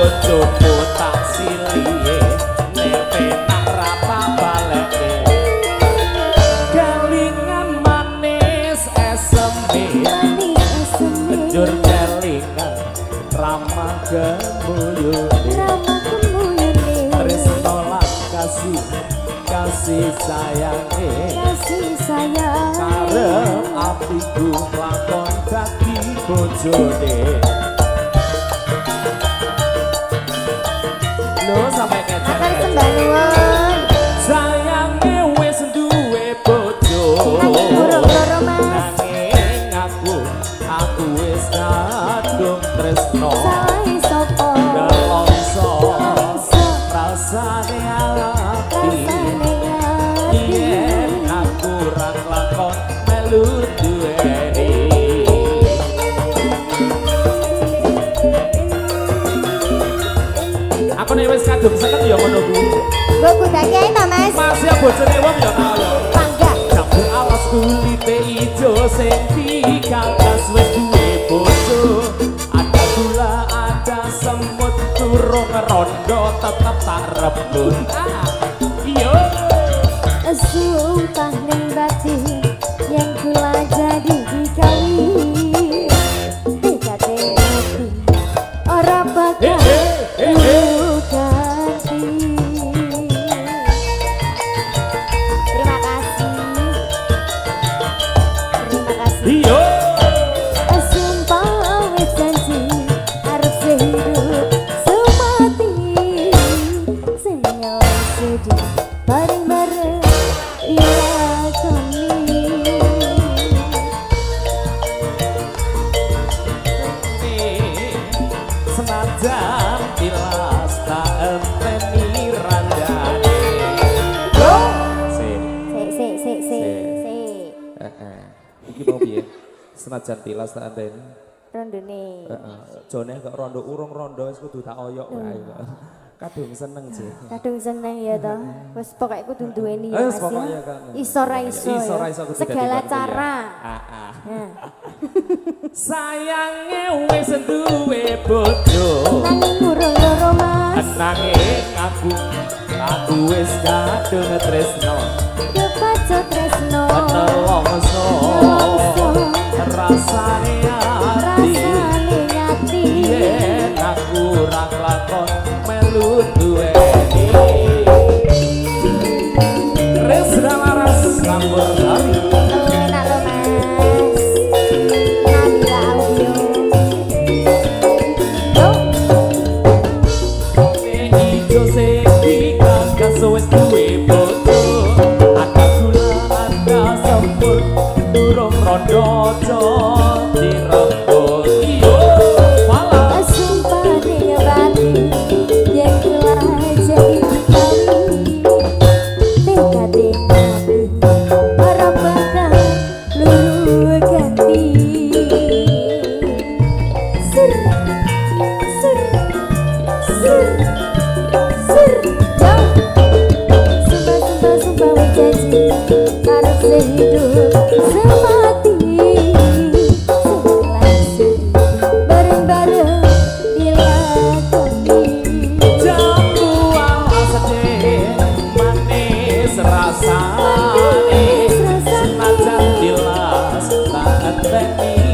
bojoku tak silihe nek penak ra baleke kelingan manis esembe njur kelingan ramah kemuyune tresno lan kasih sayange karep atiku lakon dadi bojone lho sampe kecek akan sembah nuwun sayange wis duwe bojo nanging aku wis kadung tresno sapa nelongso rasane ati yen aku ra lakon melu duweni aku nek wis kadung seket ya ngono kuwi mbok kudake to Mas masih bojone wong ya tau ya bangga jambu alas kulite ijo sing digagas wis duwe bojo ada gula ada semut turung rondo tetep tak rebut iyo sumpah ning batin yang kula jadi dikawin dekate ora bakal ganti terima kasih iyo sumpah wis janji arep sehidup semati senyum sedih bareng-bareng senajan tilas tak enteni randane iki mau piye senajan tilas tak enteni rondone jone kok rondo urung rondo wis kudu tak oyok wae kadung seneng sih kadung seneng ya toh wis pokoke kudu duweni ya Mas iso ra iso segala cara sayange wis duwe bojo nanging urung loro Mas nanging aku wis kadung tresno kepaco tresno nelongso rasane ati yen aku ra lakon melu duweni res laras sambur kami enak lho Mas Nabila audio ijo sing digagas wis duwe bojo ada gula ada sempur durung rondo dirembut iyo malah sumpah ning batin yang telah jadi kami dekade nabi ora bakal luru ganti sur sumpah wis janji arep sehidup semati bareng-bareng dilakoni jambu alasane manis rasane senajan tilas tak enteni